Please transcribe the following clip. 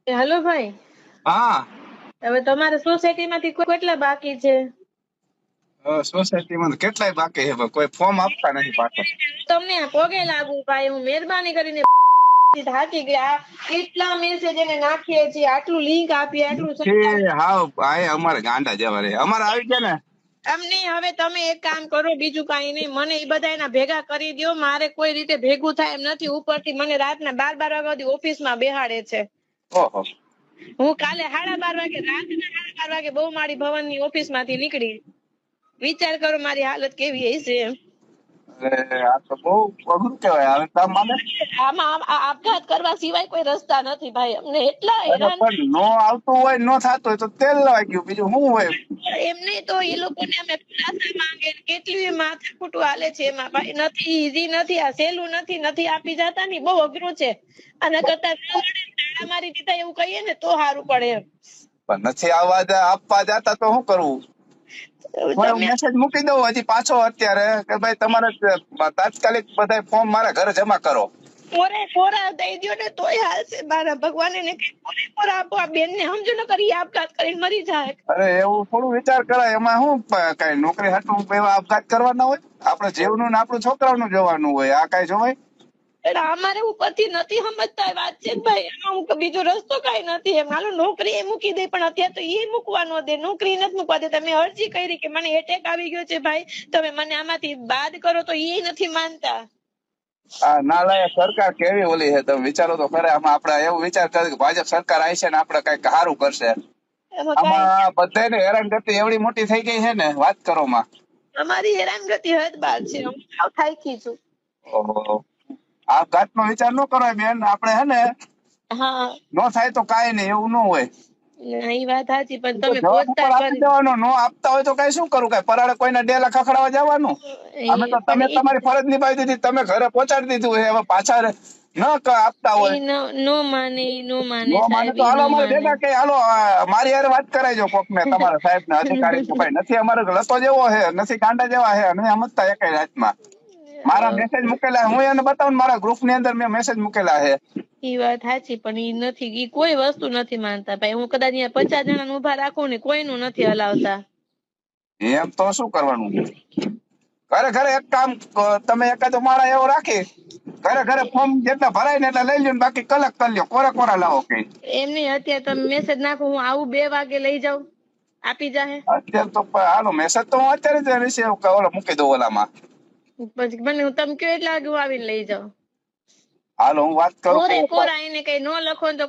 હાલો ભાઈ, હા હવે તમારે સોસાયટીમાંથી કેટલા બાકી છે? સોસાયટીમાં કેટલાય બાકી છે પણ કોઈ ફોર્મ આપતા નથી પાછો. તમને પગે લાગુ ભાઈ, હું મહેરબાની કરીને થાકી ગયા. કેટલા મેસેજ એને નાખીએ છીએ, આટલું લિંક આપીએ, આટલું હાવ ભાઈ અમારે ગાંડા જેવા રે અમારે આવી ગયા ને. અમને હવે તમે એક કામ કરો, બીજું કઈ નહીં, મને એ બધા એના ભેગા કરી દો. મારે કોઈ રીતે ભેગું થાય એમ નથી. ઉપરથી મને રાતના 12 વાગ્યા સુધી ઓફિસમાં બેહાડે છે. ઓહો હું કાલે 12:30 વાગે, રાતના 12:30 વાગે બહુમાળી ભવનની ઓફિસમાંથી નીકળી. વિચાર કરો મારી હાલત કેવી હશે એમ. આ તો બહુ અઘરું કહેવાય. હવે તમે મને આમાં આપઘાત કરવા સિવાય કોઈ રસ્તા નથી ભાઈ. અમને એટલા અરે હેરાન પણ નો આવતું હોય નો થતું હોય તો તેલ લવાઈ ગયું, બીજું શું હોય. એમને તો એ લોકોને અમે ખુલાસા માંગે, કેટલી માથાકૂટું હાલે છે એમાં ભાઈ. નથી ઈઝી નથી, આ સહેલું નથી, નથી આપી જતા ને, બહુ અઘરું છે. અને કરતા તાળા મારી દીધા એવું કહીએ ને તો સારું પડે એમ. પણ નથી આપવા જતા તો શું કરવું. હું તમે મેસેજ મૂકી દઉં હજી પાછો અત્યારે કે ભાઈ તમારે તાત્કાલિક બધા ફોર્મ મારા ઘરે જમા કરો. કોરા દઈ દો ને તોય હાલશે. મારા ભગવાન એને કઈ કોરા આપો. આ બેન ને સમજો ને કરી આપઘાત કરીને મરી જાય. અરે એવું થોડું વિચાર કરાય. એમાં શું કઈ નોકરી હાટું એવા આપઘાત કરવાના હોય. આપડે જીવનું ને આપણું છોકરાનું જોવાનું હોય. આ કઈ જોવાય. એટલે અમારે ઉપરથી નથી સમજતા એ વાત છે ભાઈ. એમાં હું બીજો રસ્તો કઈ નથી એમ. હાલો નોકરી એ મૂકી દે, પણ અત્યારે તો એ મૂકવા ન દે, નોકરી નથી મૂકવા દે. તમે અરજી કરી કે મને એટેક આવી ગયો છે ભાઈ, તમે મને આમાંથી બાદ કરો, તો એ નથી માનતા. આ નાલાયક સરકાર કેવી ઓલી છે તમે વિચારો તો ખરા. આમાં આપડે એવું વિચાર કરે કે ભાજપ સરકાર આવી છે ને આપડે કઈક સારું કરશે. એમાં કઈ આમાં બધાને હેરાનગતિ એવડી મોટી થઈ ગઈ છે ને વાત કરો માં. અમારી હેરાનગતિ હદ બાર છે. હું સાવ થાકી છું. ઓહો આપઘાત નો વિચાર ન કરો બેન. આપડે હે ને હા, નો થાય તો કાઈ નહીં, એવું ન હોય. એ વાત સાચી, પણ તો તમે જવાબ પહોંચતા ઉપર આપી કરી. દેવાનો. નો આપતા હોય તો કઈ શું કરું. કઈ પરાળે કોઈને ડેલા ખખડાવા જવાનું. અમે તો પણ તમે તમારી ફરજ નિભાવી દીધી, તમે ઘરે પહોંચાડી દીધું. હવે પાછા આપતા હોય નો માને, નો માને નો માને સાહેબ, તો ઈ હાલો નો અમારે માને. ભેગા કે હાલો મારી હારે વાત કરાવજો કોક ને, તમારા સાહેબ ને અધિકારી કે ભાઈ નથી અમારે લતો જેવો છે, નથી કાંડા જેવા છે, અને સમજતા એકાઈ રાતમાં. મારા મેસેજ મૂકેલા હું એને બતાવું. મારા ગ્રુપ ની અંદર મેં મેસેજ મૂકેલા છે. ઈ વાત સાચી, પણ ઈ નથી, ઈ કોઈ વસ્તુ નથી માનતા ભાઈ. હું કદાચ અહીંયા 50 જણા ઉભા રાખું ને, કોઈનું નથી હલાવતા. એમ તો શું કરવાનું. ઘરે ઘરે એક કામ તમે એકાદો માળા એવો રાખી ઘરે ઘરે ફોર્મ જેટલા ભરાય ને એટલા લઈ લ્યો ને બાકી કલેક્ટ કરી લ્યો. કોરા લાવો કઈ. એમની અત્યારે તમે મેસેજ નાખો, હું આવું 2 વાગે લઈ જાઉં, આપી જાહે. અત્યારે તો હાલો મેસેજ તો હું અત્યારે જ રિસીવ ઓલો મૂકી દઉં ઓલામાં. પછી મને તમે કયો એટલા વાગે હું આવીને લઈ જાઉં. હાલો હું વાત કરું. કોરા એને કઈ નો લખો ને તો